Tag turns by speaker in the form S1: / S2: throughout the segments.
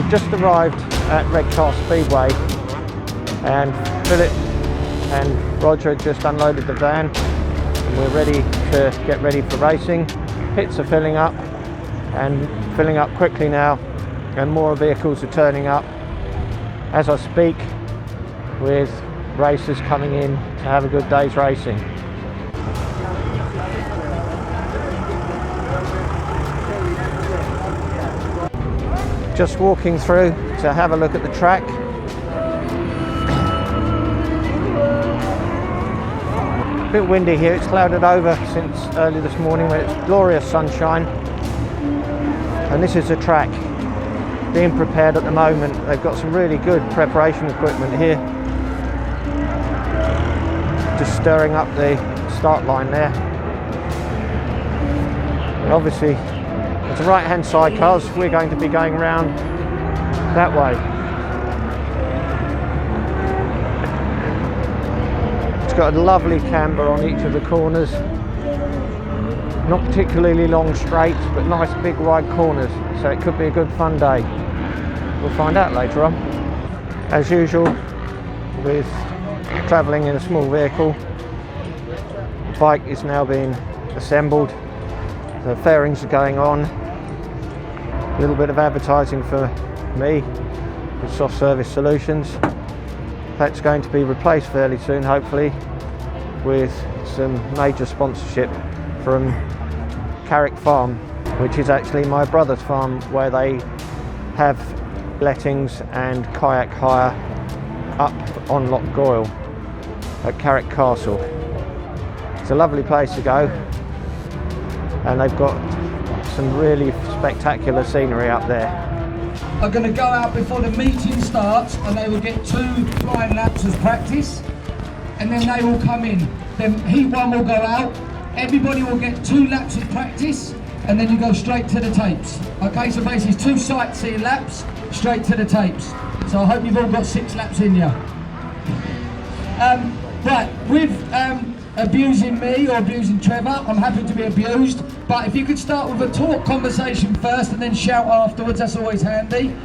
S1: just arrived at Redcar Speedway, and Philip and Roger just unloaded the van and we're ready to get ready for racing. Pits are filling up and filling up quickly now, and more vehicles are turning up as I speak, with racers coming in to have a good day's racing. Just walking through to have a look at the track. A bit windy here, it's clouded over since early this morning when it's glorious sunshine. And this is the track being prepared at the moment. They've got some really good preparation equipment here. Just stirring up the start line there. And obviously, it's the right hand side cars, we're going to be going around that way. It's got a lovely camber on each of the corners. Not particularly long straights, but nice big wide corners, so it could be a good fun day. We'll find out later on. As usual, with travelling in a small vehicle, the bike is now being assembled. The fairings are going on. A little bit of advertising for me with Soft Service Solutions. That's going to be replaced fairly soon, hopefully, with some major sponsorship from Carrick Farm, which is actually my brother's farm, where they have lettings and kayak hire up on Loch Goyle at Carrick Castle. It's a lovely place to go, and they've got some really spectacular scenery up there.
S2: Are going to go out before the meeting starts, and they will get 2 flying laps as practice, and then they will come in. Then heat 1 will go out, everybody will get 2 laps of practice, and then you go straight to the tapes. Okay, so basically it's 2 sightseeing laps straight to the tapes. So I hope you've all got 6 laps in you. Right, with abusing me or abusing Trevor, I'm happy to be abused, but if you could start with a talk conversation first and then shout afterwards, that's always handy.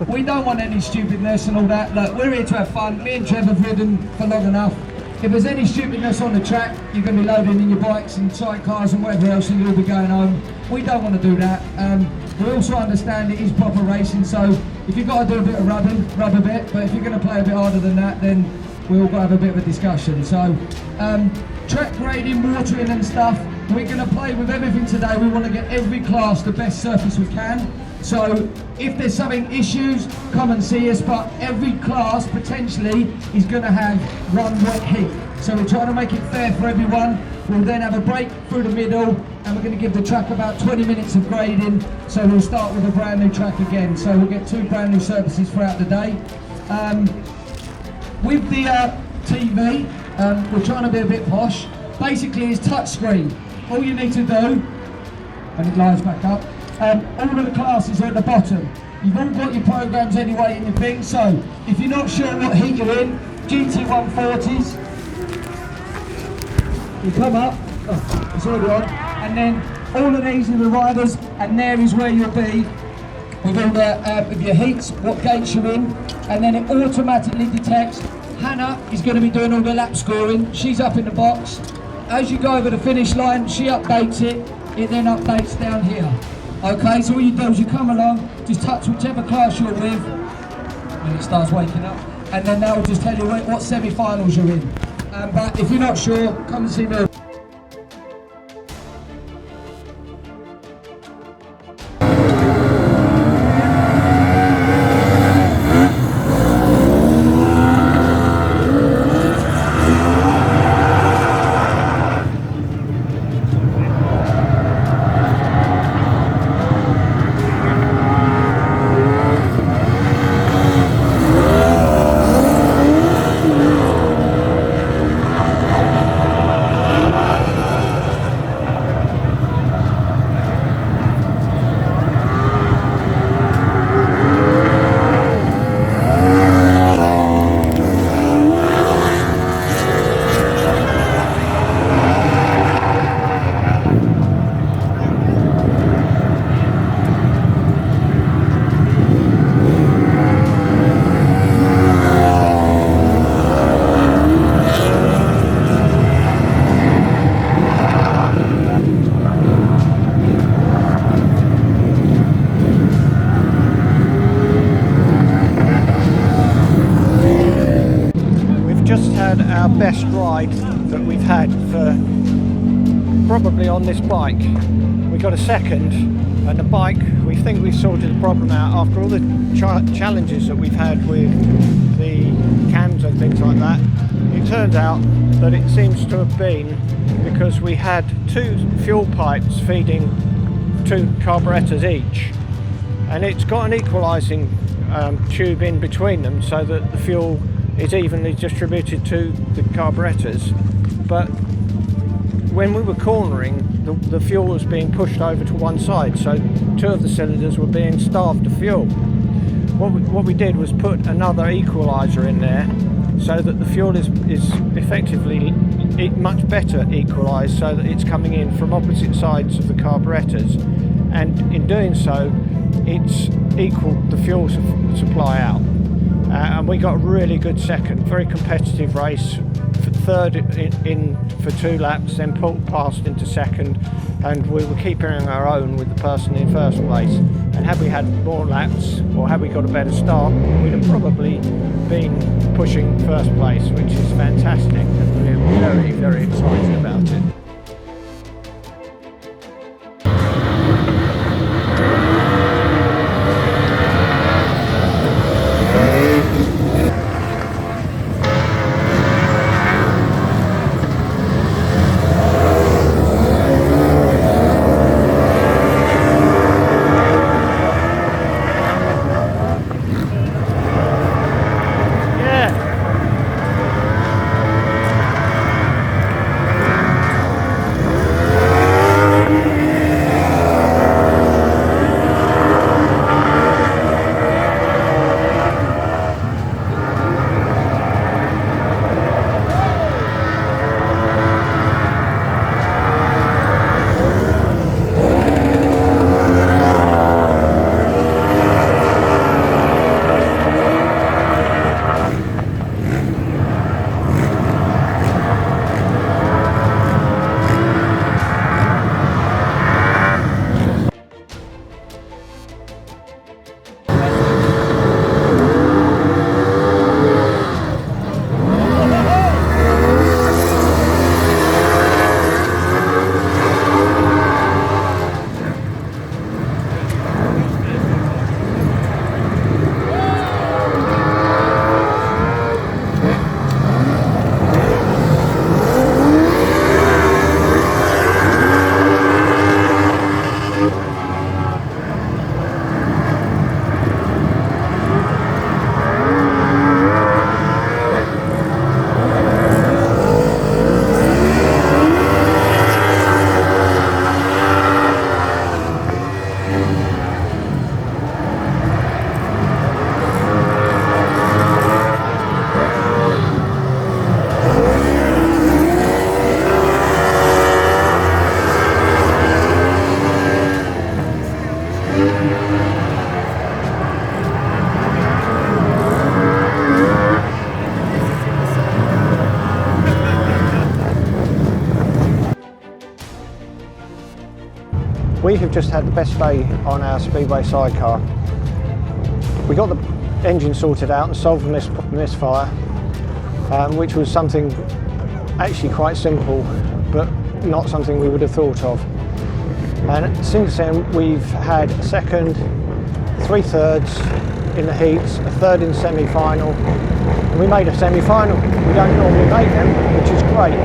S2: We don't want any stupidness and all that. Look, we're here to have fun. Me and Trevor have ridden for long enough. If there's any stupidness on the track, you're going to be loading in your bikes and sidecars and whatever else, and you'll be going home. We don't want to do that. We also understand it is proper racing, so if you've got to do a bit of rubbing, rub a bit, but if you're going to play a bit harder than that, then we'll have a bit of a discussion. So, track grading, watering and stuff, we're going to play with everything today. We want to get every class the best surface we can. So if there's something issues, come and see us, but every class potentially is going to have 1 wet heat. So we're trying to make it fair for everyone. We'll then have a break through the middle, and we're going to give the track about 20 minutes of grading. So we'll start with a brand new track again. So we'll get 2 brand new surfaces throughout the day. With the TV, we're trying to be a bit posh. Basically it's touchscreen. All you need to do, and it lines back up, all of the classes are at the bottom. You've all got your programs anyway in your thing, so if you're not sure what heat you're in, GT 140s, you come up, oh, it's already on, and then all of these are the riders, and there is where you'll be with all the with your heats, what gates you're in, and then it automatically detects. Hannah is going to be doing all the lap scoring. She's up in the box. As you go over the finish line, she updates it. It then updates down here. Okay, so all you do is you come along, just touch whichever class you're with, when it starts waking up, and then that will just tell you what semi-finals you're in. But if you're not sure, come and see me.
S1: had our best ride that we've had for probably on this bike. We got a second, and the bike, we think we've sorted the problem out after all the challenges that we've had with the cams and things like that. It turned out that it seems to have been because we had two fuel pipes feeding two carburetors each, and it's got an equalising tube in between them so that the fuel is evenly distributed to the carburetors. But when we were cornering, the fuel was being pushed over to one side, so two of the cylinders were being starved of fuel. What we did was put another equaliser in there so that the fuel is effectively much better equalised, so that it's coming in from opposite sides of the carburetors, and in doing so it's equaled the fuel supply out. And we got a really good second, very competitive race, third in for 2 laps, then pulled past into second, and we were keeping our own with the person in first place. And had we had more laps, or had we got a better start, we'd have probably been pushing first place, which is fantastic, and we're very, very excited about it. We have just had the best day on our Speedway sidecar. We got the engine sorted out and solved the misfire, which was something actually quite simple, but not something we would have thought of. And since then we've had a second, 3 thirds in the heats, a third in semi-final, and we made a semi-final. We don't normally make them, which is great.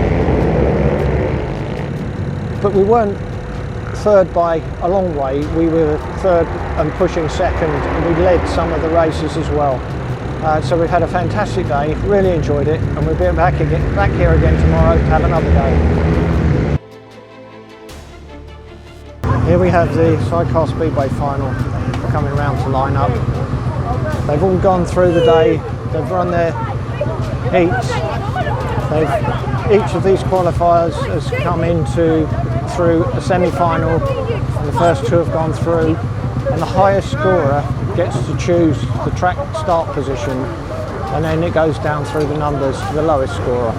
S1: But we weren't third by a long way. We were third and pushing second, and we led some of the races as well. So we've had a fantastic day, really enjoyed it, and we'll be back here again tomorrow to have another day. Here we have the Sidecar Speedway final coming around to line up. They've all gone through the day, they've run their heats. Each of these qualifiers has come through a semi-final, and the first 2 have gone through, and the highest scorer gets to choose the track start position, and then it goes down through the numbers to the lowest scorer.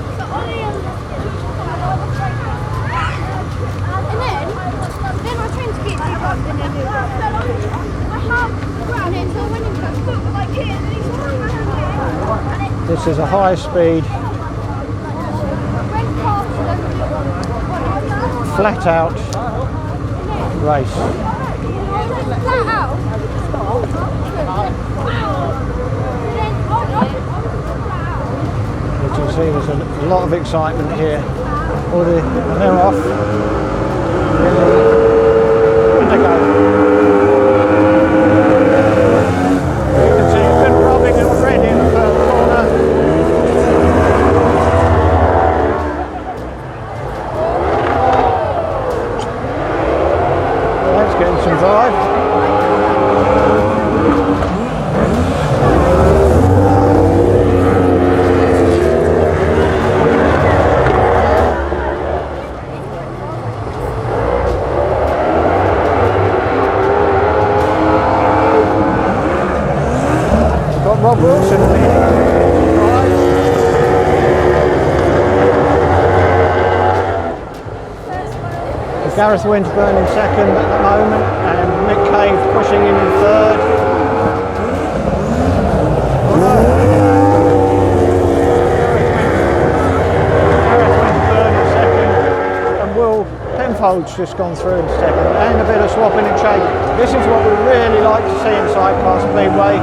S1: This is a high speed flat out race. You can see there's a lot of excitement here. Already, and they're off. And they go. You can see a good rubbing already in the first corner. That's getting some drive. Rob Wilson Gareth Winterburn in second at the moment, and Mick Cave pushing in third. Gareth Winterburn in second, and Will Penfold's just gone through in second, and a bit of swapping and shaking. This is what we really like to see in Sidecar Speedway.